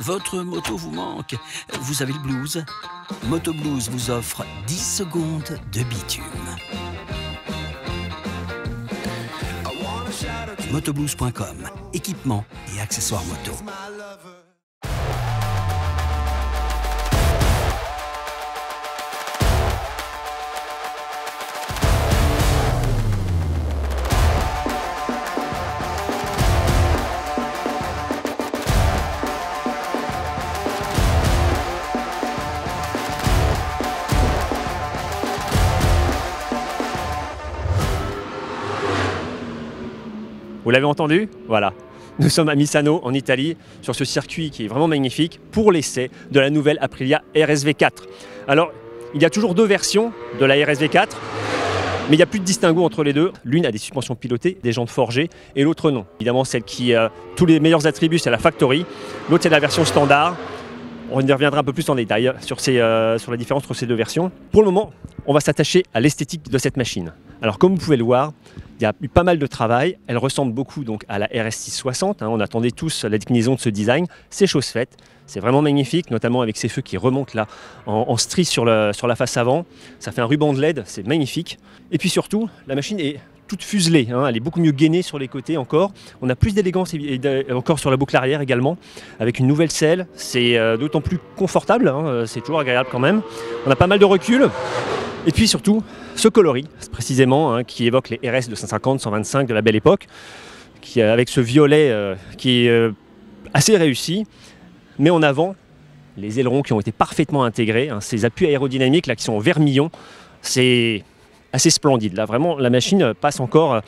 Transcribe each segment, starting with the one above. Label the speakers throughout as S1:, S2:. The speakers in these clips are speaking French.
S1: Votre moto vous manque, vous avez le blues? Moto Blues vous offre 10 secondes de bitume. Motoblues.com, équipement et accessoires moto.
S2: Vous l'avez entendu? Voilà. Nous sommes à Misano, en Italie, sur ce circuit qui est vraiment magnifique pour l'essai de la nouvelle Aprilia RSV4. Alors, il y a toujours deux versions de la RSV4, mais il n'y a plus de distinguo entre les deux. L'une a des suspensions pilotées, des jantes forgées, et l'autre non. Évidemment, celle qui a tous les meilleurs attributs, c'est la Factory. L'autre, c'est la version standard. On y reviendra un peu plus en détail sur la différence entre ces deux versions. Pour le moment, on va s'attacher à l'esthétique de cette machine. Alors, comme vous pouvez le voir, il y a eu pas mal de travail. Elle ressemble beaucoup donc à la RS660. On attendait tous la déclinaison de ce design. C'est chose faite. C'est vraiment magnifique, notamment avec ces feux qui remontent là en strie sur la face avant. Ça fait un ruban de LED, c'est magnifique. Et puis surtout, la machine est toute fuselée. Elle est beaucoup mieux gainée sur les côtés encore. On a plus d'élégance encore sur la boucle arrière également, avec une nouvelle selle. C'est d'autant plus confortable. C'est toujours agréable quand même. On a pas mal de recul. Et puis surtout, ce coloris, précisément, qui évoque les RS de 150, 125 de la belle époque, avec ce violet qui est assez réussi, mais en avant, les ailerons qui ont été parfaitement intégrés, ces appuis aérodynamiques là, qui sont en vermillon, c'est assez splendide. Là, vraiment, la machine passe encore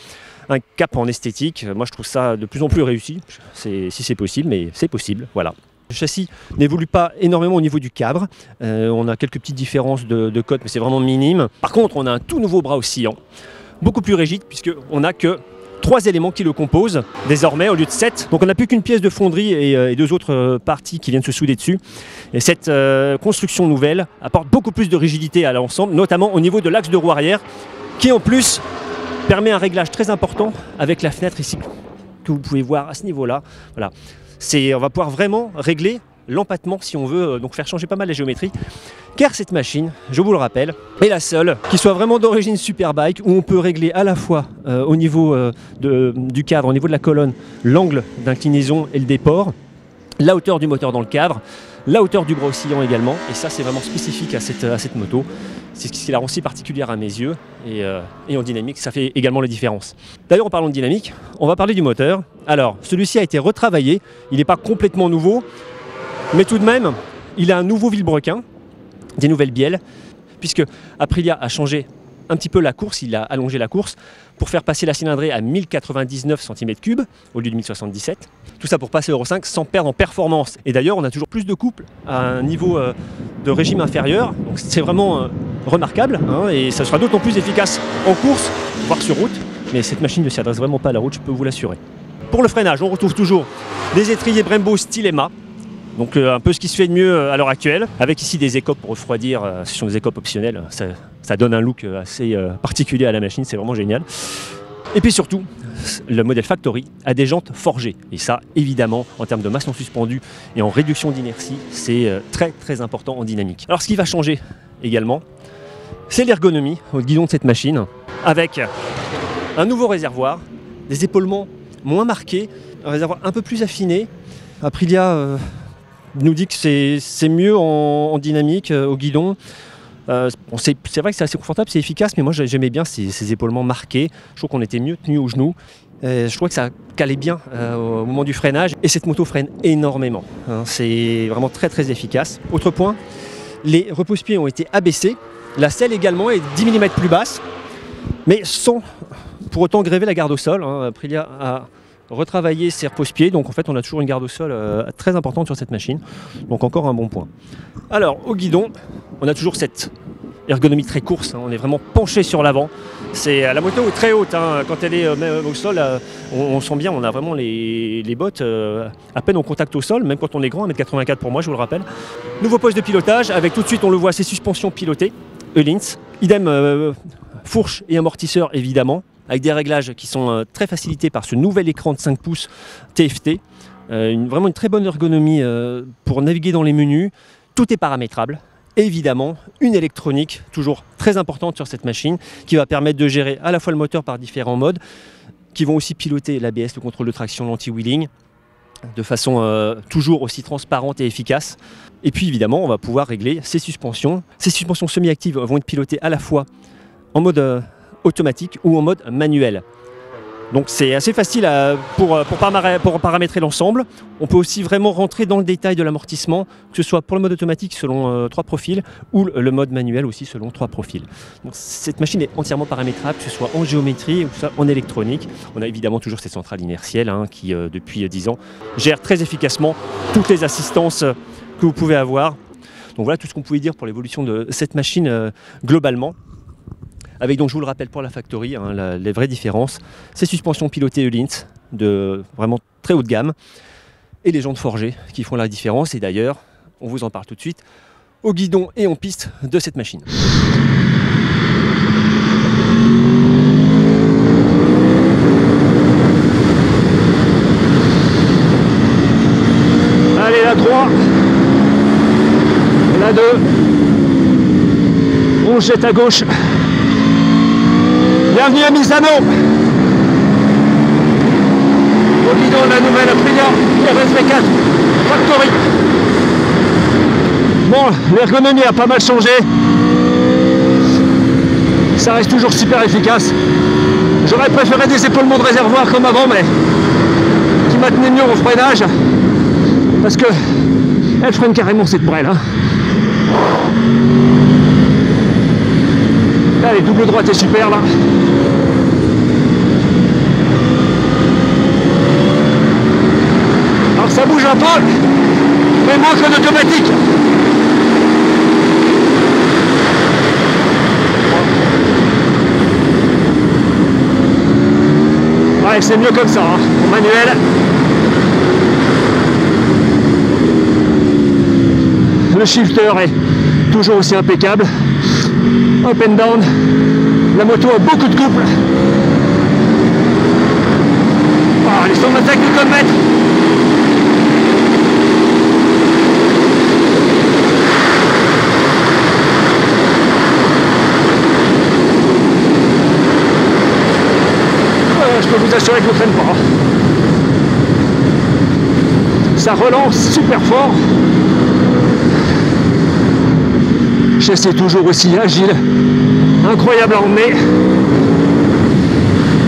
S2: un cap en esthétique. Moi, je trouve ça de plus en plus réussi, si c'est possible, mais c'est possible, voilà. Le châssis n'évolue pas énormément au niveau du cabre. On a quelques petites différences de code, mais c'est vraiment minime. Par contre, on a un tout nouveau bras oscillant, beaucoup plus rigide, puisqu'on n'a que 3 éléments qui le composent, désormais, au lieu de 7. Donc on n'a plus qu'une pièce de fonderie et 2 autres parties qui viennent se souder dessus. Et cette construction nouvelle apporte beaucoup plus de rigidité à l'ensemble, notamment au niveau de l'axe de roue arrière, qui en plus permet un réglage très important avec la fenêtre ici, que vous pouvez voir à ce niveau-là. Voilà. On va pouvoir vraiment régler l'empattement si on veut donc faire changer pas mal la géométrie, car cette machine, je vous le rappelle, est la seule qui soit vraiment d'origine Superbike, où on peut régler à la fois au niveau du cadre, au niveau de la colonne, l'angle d'inclinaison et le déport, la hauteur du moteur dans le cadre, la hauteur du bras oscillant également, et ça c'est vraiment spécifique à cette moto. C'est ce qui la rend si particulière à mes yeux, et en dynamique ça fait également la différence. D'ailleurs en parlant de dynamique, on va parler du moteur. Alors celui-ci a été retravaillé, il n'est pas complètement nouveau, mais tout de même il a un nouveau vilebrequin, des nouvelles bielles, puisque Aprilia a changé un petit peu la course, il a allongé la course pour faire passer la cylindrée à 1099 cm3 au lieu de 1077. Tout ça pour passer Euro 5 sans perdre en performance. Et d'ailleurs, on a toujours plus de couple à un niveau de régime inférieur. Donc c'est vraiment remarquable, et ça sera d'autant plus efficace en course, voire sur route. Mais cette machine ne s'adresse vraiment pas à la route, je peux vous l'assurer. Pour le freinage, on retrouve toujours des étriers Brembo style EMA. Donc un peu ce qui se fait de mieux à l'heure actuelle, avec ici des écopes pour refroidir, ce sont des écopes optionnelles, ça donne un look assez particulier à la machine, c'est vraiment génial. Et puis surtout, le modèle Factory a des jantes forgées, et ça évidemment en termes de masse suspendue et en réduction d'inertie, c'est très très important en dynamique. Alors ce qui va changer également, c'est l'ergonomie au guidon de cette machine, avec un nouveau réservoir, des épaulements moins marqués, un réservoir un peu plus affiné. Aprilia nous dit que c'est mieux en dynamique, au guidon. C'est vrai que c'est assez confortable, c'est efficace, mais moi j'aimais bien ces épaulements marqués. Je trouve qu'on était mieux tenu aux genoux. Je trouvais que ça calait bien au moment du freinage. Et cette moto freine énormément. C'est vraiment très très efficace. Autre point, les repose-pieds ont été abaissés. La selle également est 10 mm plus basse, mais sans pour autant gréver la garde au sol. Aprilia a retravailler ses repose-pieds, donc en fait on a toujours une garde au sol très importante sur cette machine, donc encore un bon point. Alors au guidon, on a toujours cette ergonomie très course, on est vraiment penché sur l'avant. La moto est très haute, quand elle est au sol, on sent bien, on a vraiment les bottes à peine en contact au sol, même quand on est grand, 1m84 pour moi, je vous le rappelle. Nouveau poste de pilotage, avec tout de suite on le voit, ces suspensions pilotées, Öhlins, idem fourche et amortisseur évidemment, avec des réglages qui sont très facilités par ce nouvel écran de 5 pouces TFT, vraiment une très bonne ergonomie pour naviguer dans les menus. Tout est paramétrable. Et évidemment, une électronique toujours très importante sur cette machine qui va permettre de gérer à la fois le moteur par différents modes, qui vont aussi piloter l'ABS, le contrôle de traction, l'anti-wheeling, de façon toujours aussi transparente et efficace. Et puis évidemment, on va pouvoir régler ses suspensions. Ces suspensions semi-actives vont être pilotées à la fois en mode automatique ou en mode manuel. Donc c'est assez facile pour paramétrer l'ensemble. On peut aussi vraiment rentrer dans le détail de l'amortissement, que ce soit pour le mode automatique selon 3 profils ou le mode manuel aussi selon 3 profils. Donc, cette machine est entièrement paramétrable, que ce soit en géométrie ou en électronique. On a évidemment toujours cette centrale inertielle qui, depuis 10 ans, gère très efficacement toutes les assistances que vous pouvez avoir. Donc voilà tout ce qu'on pouvait dire pour l'évolution de cette machine globalement. Avec donc, je vous le rappelle pour la Factory, les vraies différences, ces suspensions pilotées Öhlins de vraiment très haut de gamme et les jantes forgées qui font la différence. Et d'ailleurs, on vous en parle tout de suite, au guidon et en piste de cette machine. Allez, la 3, la 2, on jette à gauche. Bienvenue à Misano, au guidon de la nouvelle Aprilia RSV4 Factory. Bon, l'ergonomie a pas mal changé, ça reste toujours super efficace. J'aurais préféré des épaulements de réservoir comme avant, mais qui maintenaient mieux au freinage, parce que elle freine carrément cette brêle. Allez, double droite est super là. Alors ça bouge un peu, mais moins que l'automatique. Ouais, c'est mieux comme ça, en manuel. Le shifter est toujours aussi impeccable. Up and down, la moto a beaucoup de couple. Oh, les 125 Nm. Je peux vous assurer que vous ne traînez pas. Ça relance super fort. Châssis toujours aussi agile, incroyable à emmener,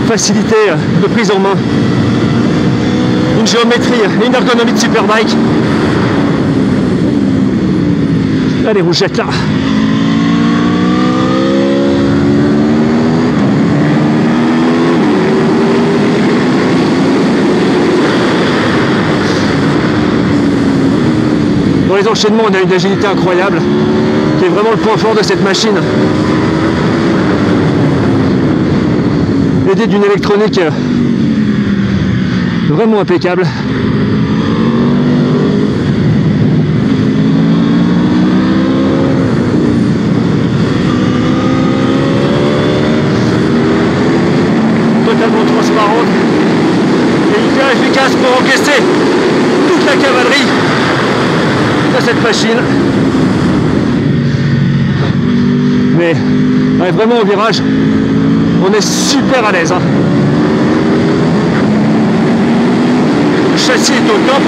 S2: facilité de prise en main, une géométrie et une ergonomie de Superbike. Allez, vous jette là. Dans les enchaînements, on a une agilité incroyable, qui est vraiment le point fort de cette machine. Aidé d'une électronique vraiment impeccable. Totalement transparente et hyper efficace pour encaisser toute la cavalerie de cette machine. Mais ouais, vraiment au virage, on est super à l'aise. Le châssis est au top.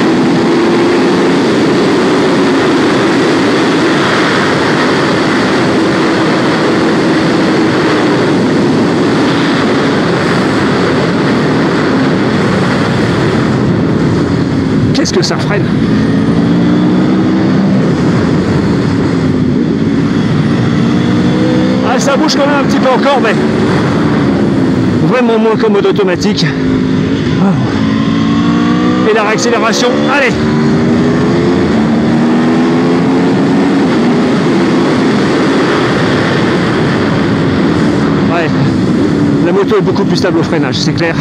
S2: Qu'est-ce que ça freine! Ça bouge quand même un petit peu encore, mais vraiment moins qu'en mode automatique. Et la réaccélération, allez! Ouais, la moto est beaucoup plus stable au freinage, c'est clair.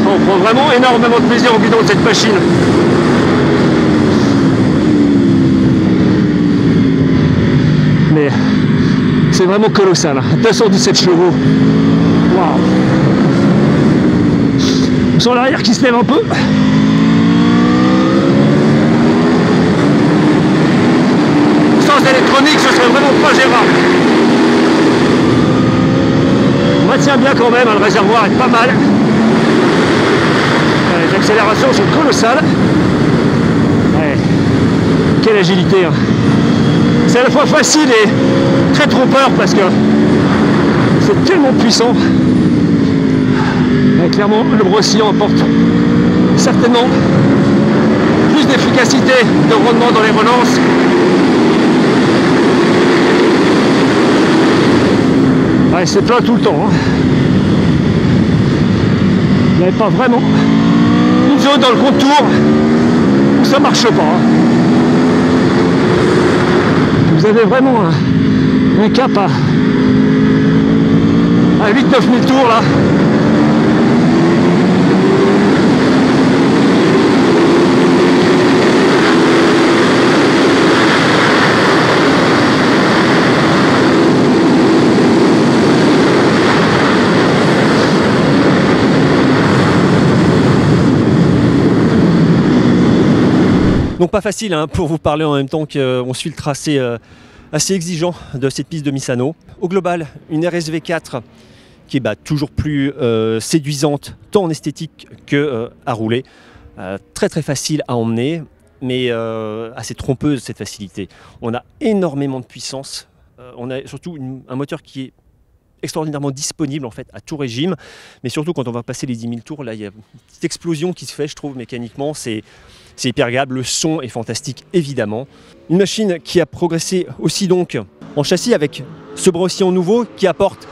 S2: On prend vraiment énormément de plaisir au guidon de cette machine. Mais c'est vraiment colossal, 217 chevaux. Waouh! Sur l'arrière qui se lève un peu. Sans électronique, ce serait vraiment pas gérable. On maintient bien quand même, hein, le réservoir est pas mal. Les accélérations sont colossales. Ouais. Quelle agilité, hein. C'est à la fois facile et très trompeur parce que c'est tellement puissant. Ouais, clairement, le Brosillon apporte certainement plus d'efficacité, de rendement dans les relances. Ouais, c'est plein tout le temps, hein. Il n'y avait pas vraiment une zone dans le contour où ça marche pas, hein. Vous avez vraiment un cap à 8-9 000 tours là. Donc pas facile, hein, pour vous parler en même temps qu'on suit le tracé assez exigeant de cette piste de Misano. Au global, une RSV 4 qui est toujours plus séduisante tant en esthétique que à rouler. Très très facile à emmener, mais assez trompeuse cette facilité. On a énormément de puissance, on a surtout un moteur qui est extraordinairement disponible en fait à tout régime, mais surtout quand on va passer les 10 000 tours, là il y a une petite explosion qui se fait, je trouve, mécaniquement. C'est hyper agréable, le son est fantastique évidemment. Une machine qui a progressé aussi donc en châssis avec ce Brosillon nouveau qui apporte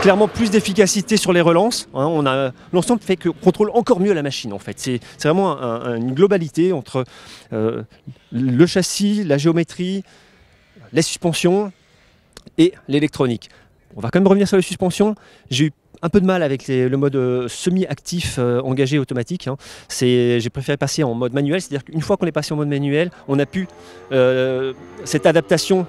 S2: clairement plus d'efficacité sur les relances, hein. L'ensemble fait qu'on contrôle encore mieux la machine en fait. C'est vraiment une globalité entre le châssis, la géométrie, les suspensions et l'électronique. On va quand même revenir sur les suspensions. J'ai eu un peu de mal avec le mode semi-actif engagé automatique, hein. J'ai préféré passer en mode manuel, c'est-à-dire qu'une fois qu'on est passé en mode manuel, on a pu cette adaptation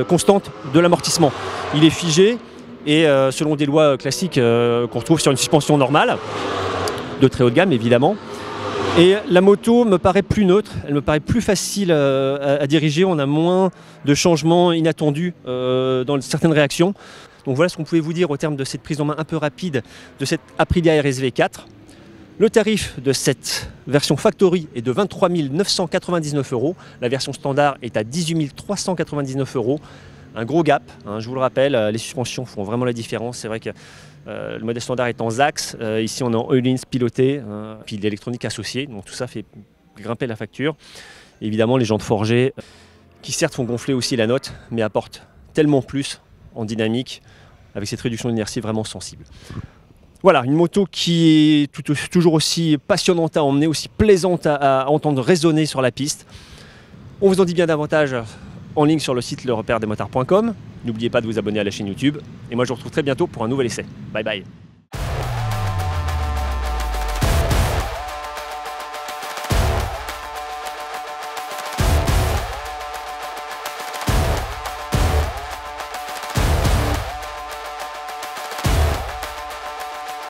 S2: constante de l'amortissement. Il est figé et selon des lois classiques qu'on retrouve sur une suspension normale, de très haut de gamme évidemment. Et la moto me paraît plus neutre, elle me paraît plus facile à diriger, on a moins de changements inattendus dans certaines réactions. Donc voilà ce qu'on pouvait vous dire au terme de cette prise en main un peu rapide de cette Aprilia RSV 4. Le tarif de cette version Factory est de 23 999 €. La version standard est à 18 399 €. Un gros gap, hein, je vous le rappelle, les suspensions font vraiment la différence. C'est vrai que le modèle standard est en Zax, ici on est en Öhlins piloté, puis l'électronique associée, donc tout ça fait grimper la facture. Et évidemment les jantes forgées qui certes font gonfler aussi la note, mais apportent tellement plus en dynamique avec cette réduction d'inertie vraiment sensible. Voilà, une moto qui est toujours aussi passionnante à emmener, aussi plaisante à entendre résonner sur la piste. On vous en dit bien davantage en ligne sur le site lerepairedesmotards.com. N'oubliez pas de vous abonner à la chaîne YouTube. Et moi je vous retrouve très bientôt pour un nouvel essai. Bye bye.